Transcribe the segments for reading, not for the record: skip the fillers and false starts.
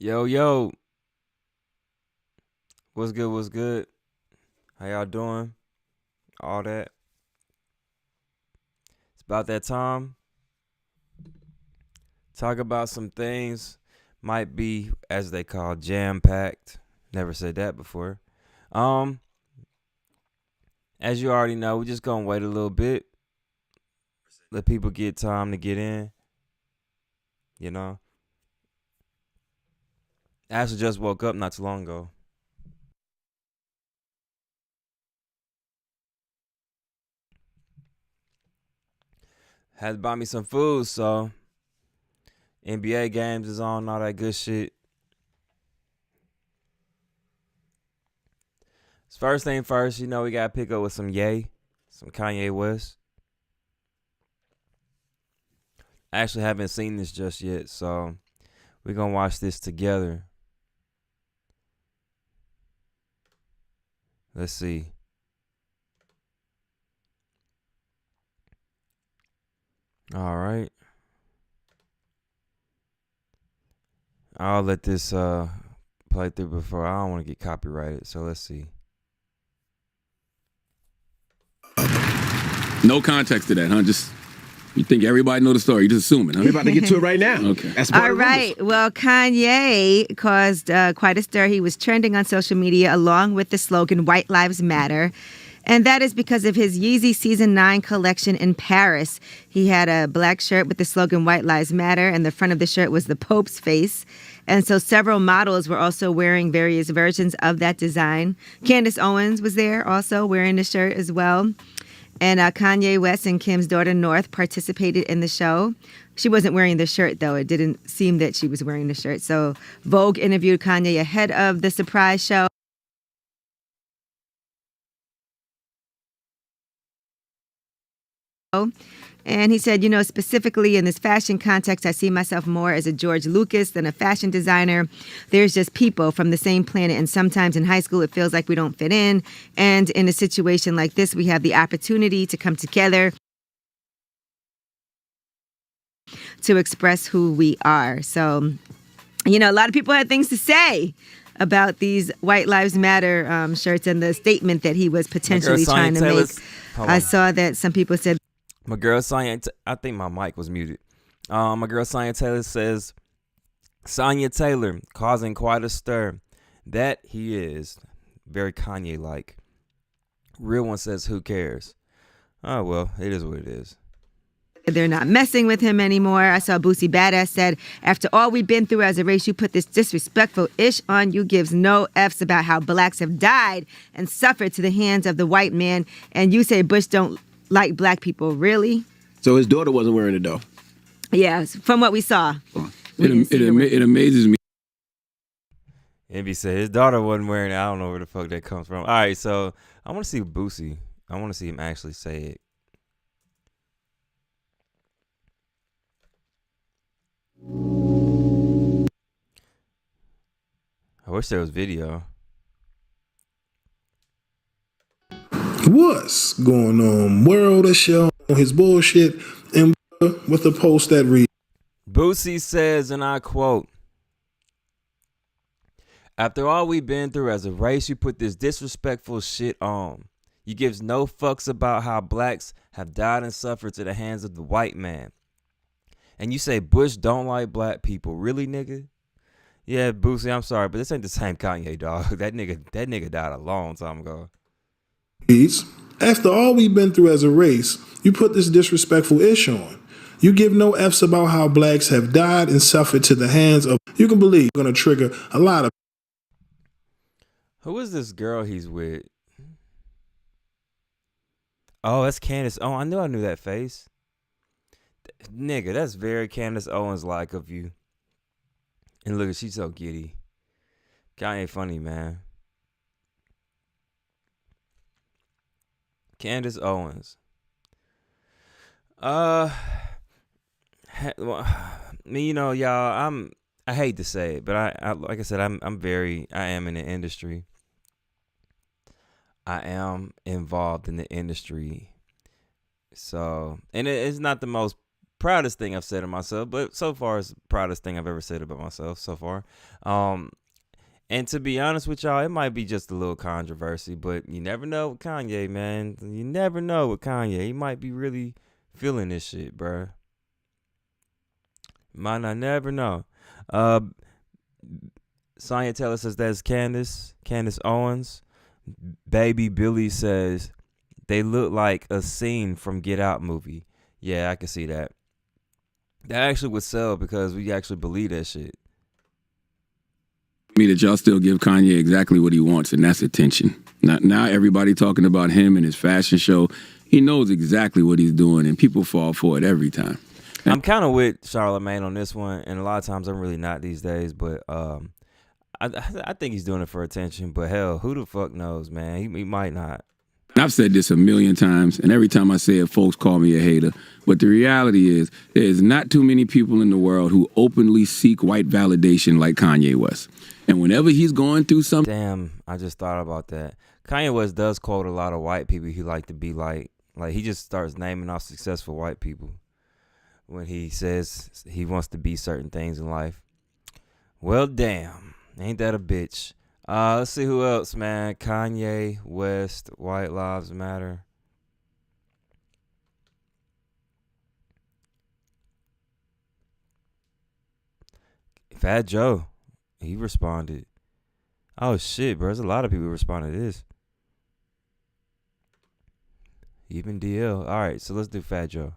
Yo, yo, what's good? What's good? How y'all doing? All that. It's about that time. Talk about some things might be, as they call, jam packed. Never said that before. Um, as you already know, we're just gonna wait a little bit. Let people get time to get in. You know, I actually just woke up not too long ago. Had to buy me some food, so NBA games is on, all that good shit. First thing first, we gotta pick up with some Kanye West. I actually haven't seen this just yet, so we're gonna watch this together. Let's see. All right. I'll let this play through before I don't want to get copyrighted, so let's see. No context to that, huh? Just you think everybody know the story. You just assuming, huh? We're about to get to it right now. Okay. That's part All of the rumors. right. Well, Kanye caused quite a stir. He was trending on social media along with the slogan White Lives Matter. And that is because of his Yeezy Season 9 collection in Paris. He had a black shirt with the slogan White Lives Matter, and the front of the shirt was the Pope's face. And so several models were also wearing various versions of that design. Candace Owens was there also wearing the shirt as well. And Kanye West and Kim's daughter North participated in the show. She wasn't wearing the shirt, though. It didn't seem that she was wearing the shirt. So Vogue interviewed Kanye ahead of the surprise show. And he said, specifically in this fashion context, I see myself more as a George Lucas than a fashion designer. There's just people from the same planet. And sometimes in high school, it feels like we don't fit in. And in a situation like this, we have the opportunity to come together to express who we are. So, a lot of people had things to say about these White Lives Matter shirts and the statement that he was potentially trying to make. I saw that some people said, My girl Sonya, I think my mic was muted. My girl Sonya Taylor says, Sonya Taylor causing quite a stir. That he is. Very Kanye-like. Real one says, who cares? Oh, well, it is what it is. They're not messing with him anymore. I saw Boosie Badass said, after all we've been through as a race, you put this disrespectful ish on you, gives no F's about how blacks have died and suffered to the hands of the white man. And you say Bush don't like black people, really? So his daughter wasn't wearing it, though. Yeah, from what we saw. It amazes me. Envy said his daughter wasn't wearing it. I don't know where the fuck that comes from. All right, so I want to see Boosie. I want to see him actually say it. I wish there was video. What's going on, world? Of show on his bullshit and with the post that reads. Boosie says, and I quote, after all we've been through as a race, you put this disrespectful shit on. You gives no fucks about how blacks have died and suffered to the hands of the white man. And you say Bush don't like black people. Really, nigga? Yeah, Boosie, I'm sorry, but this ain't the same Kanye, dog. That nigga died a long time ago. After all we've been through as a race, you put this disrespectful ish on. You give no F's about how blacks have died and suffered to the hands of. You can believe you're going to trigger a lot of. Who is this girl he's with? Oh, that's Candace. Oh, I knew that face. Nigga, that's very Candace Owens like of you. And look, she's so giddy. Kanye funny, man. Candace Owens. Well, y'all, I hate to say it, but I like I said, I am in the industry. I am involved in the industry. So, and it's not the most proudest thing I've said of myself, but so far it's the proudest thing I've ever said about myself so far. And to be honest with y'all, it might be just a little controversy, but you never know with Kanye, man. You never know with Kanye. He might be really feeling this shit, bruh. Might not never know. Sonya Taylor says that's Candace Owens. Baby Billy says they look like a scene from Get Out movie. Yeah, I can see that. That actually would sell because we actually believe that shit. Me that y'all still give Kanye exactly what he wants, and that's attention. Now everybody talking about him and his fashion show. He knows exactly what he's doing, and people fall for it every time. I'm kind of with Charlamagne on this one, and a lot of times I'm really not these days, but I think he's doing it for attention, but hell, who the fuck knows, man? He might not. I've said this a million times, and every time I say it, folks call me a hater. But the reality is, there's not too many people in the world who openly seek white validation like Kanye West. And whenever he's going through something... Damn, I just thought about that. Kanye West does quote a lot of white people he like to be like. Like, he just starts naming off successful white people when he says he wants to be certain things in life. Well, damn. Ain't that a bitch? Let's see who else, man. Kanye West, White Lives Matter. Fat Joe, he responded. Oh shit, bro, there's a lot of people who responded to this. Even DL. All right, so let's do Fat Joe.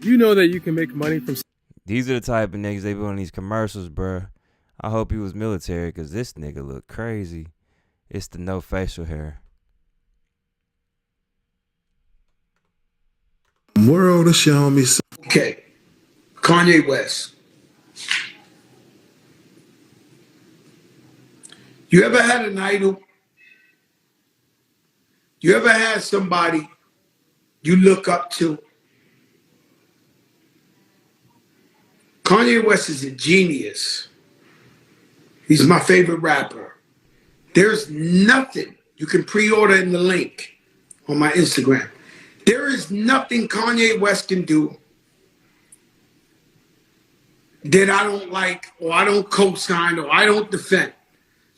You know that you can make money from... These are the type of niggas they put on these commercials, bro. I hope he was military because this nigga look crazy. It's the no facial hair. World is showing me something. Okay, Kanye West. You ever had an idol? You ever had somebody you look up to? Kanye West is a genius. He's my favorite rapper. There's nothing, you can pre-order in the link on my Instagram. There is nothing Kanye West can do that I don't like, or I don't co-sign, or I don't defend.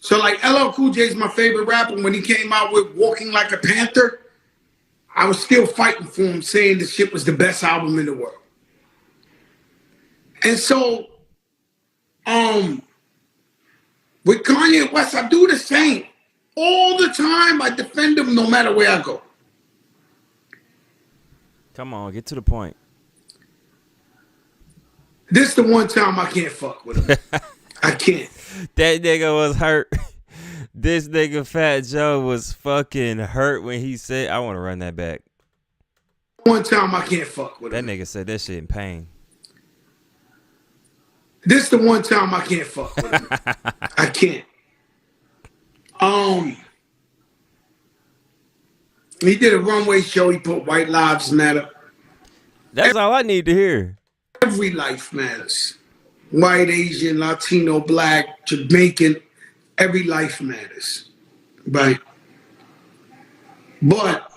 So like LL Cool J is my favorite rapper. When he came out with Walking Like a Panther, I was still fighting for him, saying the shit was the best album in the world. And so, with Kanye West, I do the same. All the time, I defend him no matter where I go. Come on, get to the point. This the one time I can't fuck with him. I can't. That nigga was hurt. This nigga Fat Joe was fucking hurt when he said, I want to run that back. One time I can't fuck with That him. nigga said that shit in pain. This the one time I can't fuck with him. I can't. He did a runway show. He put White Lives Matter. That's all I need to hear. Every life matters. White, Asian, Latino, Black, Jamaican. Every life matters. Right? But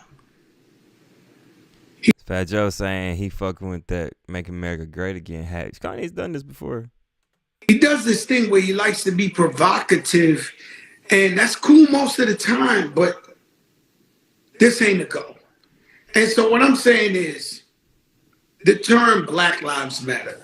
Fat Joe saying he fucking with that Make America Great Again hat. Kanye's done this before. he does this thing where he likes to be provocative, and that's cool most of the time, but this ain't a go. And so what I'm saying is, the term Black Lives Matter.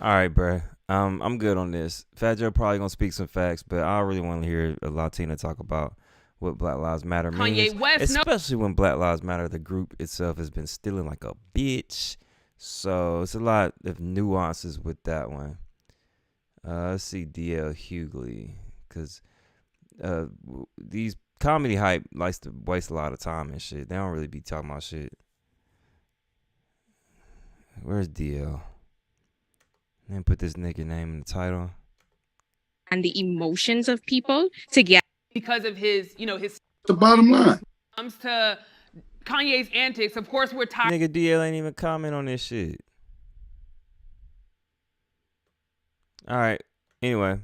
All right, bro. I'm good on this. Fat Joe probably gonna speak some facts, but I really want to hear a Latina talk about what Black Lives Matter means. Kanye West, especially when Black Lives Matter, the group itself has been stealing like a bitch. So it's a lot of nuances with that one. Let's see DL Hughley, because these comedy hype likes to waste a lot of time and shit. They don't really be talking about shit. Where's DL? And put this nigga name in the title. and the emotions of people to get because of his, his The bottom line. comes to Kanye's antics. Of course, we're tired. Nigga DL ain't even comment on this shit. All right. Anyway,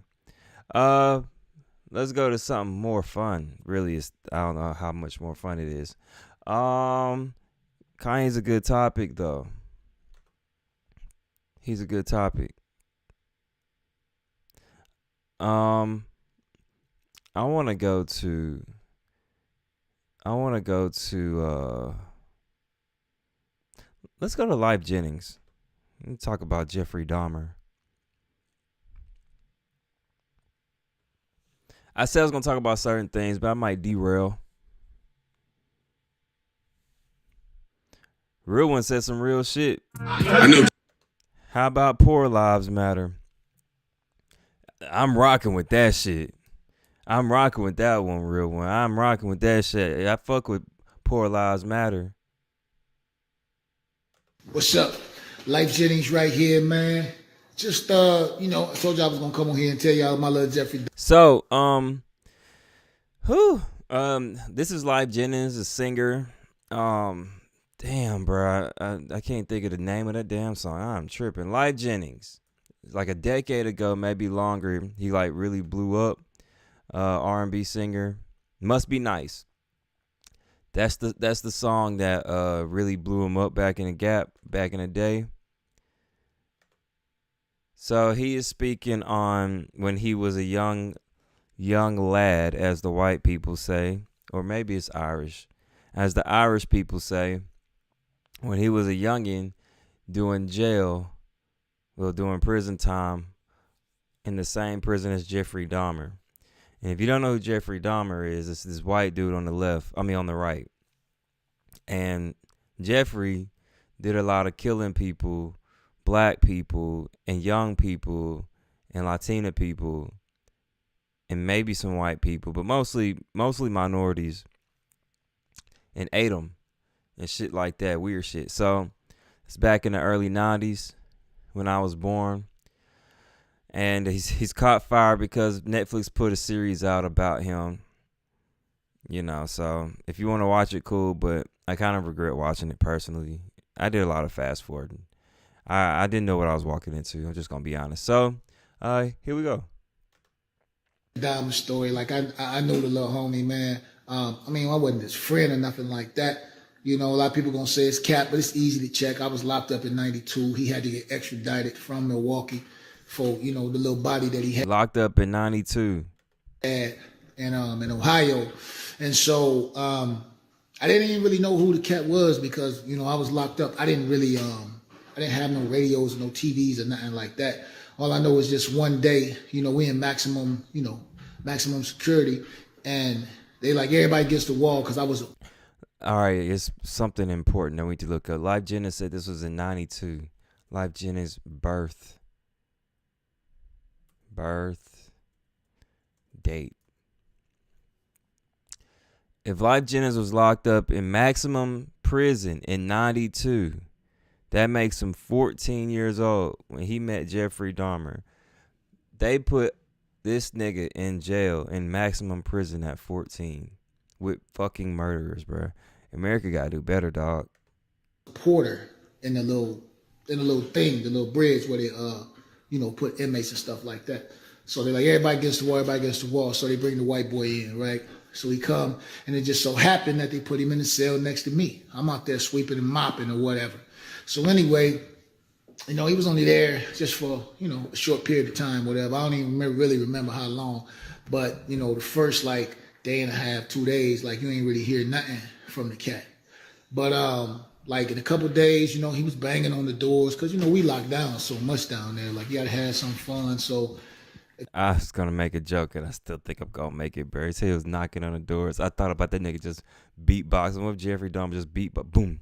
let's go to something more fun. Really, I don't know how much more fun it is. Kanye's a good topic though. He's a good topic. I want to go to let's go to Lyfe Jennings. Let me talk about Jeffrey Dahmer. I said I was going to talk about certain things, but I might derail. Real one said some real shit. I know. How about Poor Lives Matter? I'm rocking with that shit. I'm rocking with that one, real one. I'm rocking with that shit. I fuck with Poor Lives Matter. What's up? Lyfe Jennings right here, man. Just I told you I was gonna come on here and tell y'all my little Jeffrey. So, this is Lyfe Jennings, a singer. Damn, bro, I can't think of the name of that damn song. I'm tripping. Lyfe Jennings, like a decade ago, maybe longer, he like really blew up. R&B singer, Must Be Nice. That's the song that really blew him up back in the gap, back in the day. So he is speaking on when he was a young lad, as the white people say, or maybe it's Irish, as the Irish people say, when he was a youngin' doing prison time in the same prison as Jeffrey Dahmer. And if you don't know who Jeffrey Dahmer is, it's this white dude on the right. And Jeffrey did a lot of killing people, black people, and young people, and Latina people, and maybe some white people, but mostly minorities, and ate them and shit like that, weird shit. So it's back in the early 90s when I was born. And he's caught fire because Netflix put a series out about him. So if you want to watch it, cool, but I kind of regret watching it personally. I did a lot of fast forwarding. I didn't know what I was walking into. I'm just going to be honest. So here we go. Dahmer story. Like I know the little homie, man. I wasn't his friend or nothing like that. A lot of people gonna say it's cap, but it's easy to check. I was locked up in '92. He had to get extradited from Milwaukee for the little body that he had. Locked up in '92. In Ohio, and so I didn't even really know who the cat was because I was locked up. I didn't really I didn't have no radios, no TVs, or nothing like that. All I know is just one day, we in maximum security, and they like everybody gets the wall because I was. All right, it's something important that we need to look up. Lyfe Jennings said this was in '92. Lyfe Jennings' birth date. If Lyfe Jennings was locked up in maximum prison in '92, that makes him 14 years old when he met Jeffrey Dahmer. They put this nigga in jail in maximum prison at 14 with fucking murderers, bro. America gotta do better, dog. Porter in the little thing, the little bridge where they put inmates and stuff like that. So they're like, everybody gets the wall. So they bring the white boy in, right? So he come, and it just so happened that they put him in the cell next to me. I'm out there sweeping and mopping or whatever. So anyway, he was only there just for, a short period of time, whatever. I don't even really remember how long. But, the first day and a half, 2 days, you ain't really hear nothing from the cat. But in a couple of days, he was banging on the doors because, we locked down so much down there. You got to have some fun. So I was going to make a joke, and I still think I'm going to make it, bro. He said he was knocking on the doors. I thought about that nigga just beatboxing with Jeffrey Dahmer, just beat, but boom,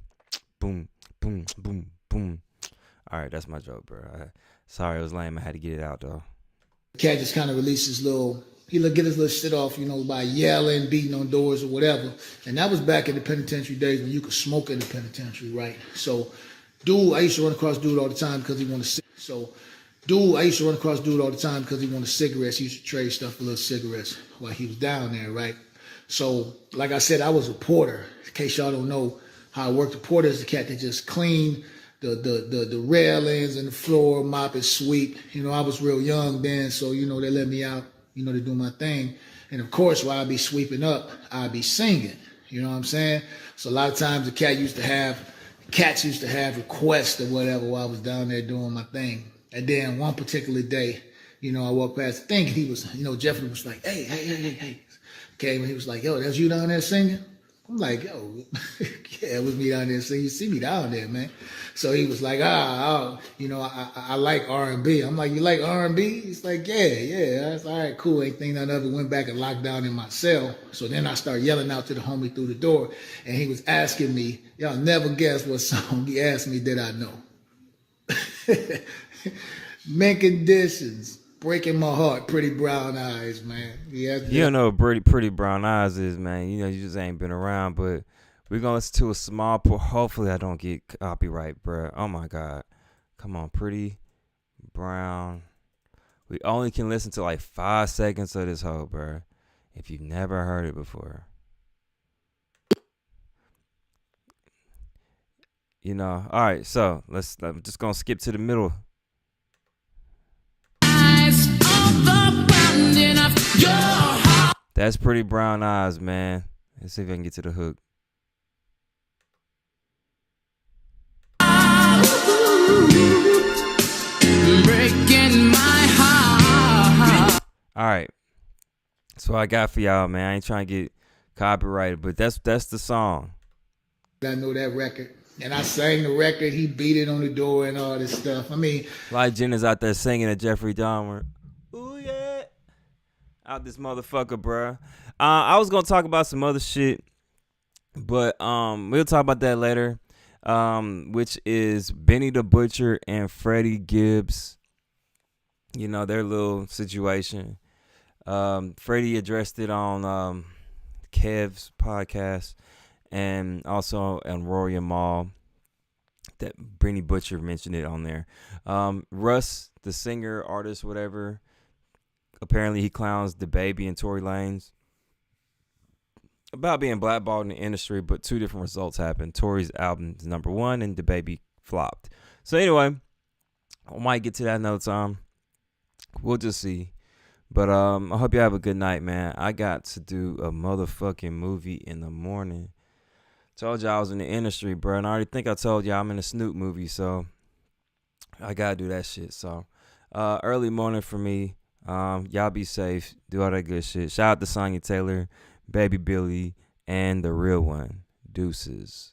boom, boom, boom, boom. All right, that's my joke, bro. Sorry, it was lame. I had to get it out, though. The cat just kind of released he'll get his little shit off, by yelling, beating on doors or whatever. And that was back in the penitentiary days when you could smoke in the penitentiary, right? So, I used to run across dude all the time because he wanted cigarettes. He used to trade stuff for little cigarettes while he was down there, right? So, like I said, I was a porter. In case y'all don't know how I worked, the porter is the cat that just cleaned the railings and the floor, mop and sweep. I was real young then, so, they let me out, to do my thing. And of course, while I'd be sweeping up, I'd be singing. You know what I'm saying? So a lot of times the cat used to have cats used to have requests or whatever while I was down there doing my thing. And then one particular day, you know, I walked past the thing and he was, you know, Jeffrey was like, hey. Came and he was like, yo, that's you down there singing? I'm like, yo, yeah, it was me down there singing. You see me down there, man. So he was like, you know, I like R&B. I'm like, you like R&B? He's like, yeah. I was all right, cool. Ain't think none of it. Went back and locked down in my cell. So then I started yelling out to the homie through the door, and he was asking me, y'all never guess what song he asked me did I know. Mint Conditions, Breaking My Heart, Pretty Brown Eyes, man. You don't know what Pretty Brown Eyes is, man. You know, you just ain't been around, but we're going to listen to a small part. Hopefully I don't get copyright, bro. Oh, my God. Come on, Pretty Brown. We only can listen to like 5 seconds of this whole, bro. If you've never heard it before. You know, all right, so I'm just going to skip to the middle. That's Pretty Brown Eyes, man. Let's see if I can get to the hook. Breaking my heart. All right. That's what I got for y'all, man. I ain't trying to get copyrighted, but that's the song. I know that record. And I sang the record. He beat it on the door and all this stuff. I mean, Lyfe Jennings out there singing at Jeffrey Dahmer. Ooh, yeah. Out this motherfucker, bruh. I was going to talk about some other shit, but we'll talk about that later, which is Benny the Butcher and Freddie Gibbs. You know, their little situation. Freddie addressed it on Kev's podcast and also on Rory and Mal. That Benny Butcher mentioned it on there. Russ, the singer, artist, whatever, apparently he clowns DaBaby and Tory Lanez about being blackballed in the industry, but 2 different results happened. Tory's album is number 1 and DaBaby flopped. So anyway, I might get to that another time. We'll just see. But I hope you have a good night, man. I got to do a motherfucking movie in the morning. Told y'all I was in the industry, bro, and I already think I told y'all I'm in a Snoop movie, so I gotta do that shit. So early morning for me. Y'all be safe. Do all that good shit. Shout out to Sonya Taylor, Baby Billy, and the real one. Deuces.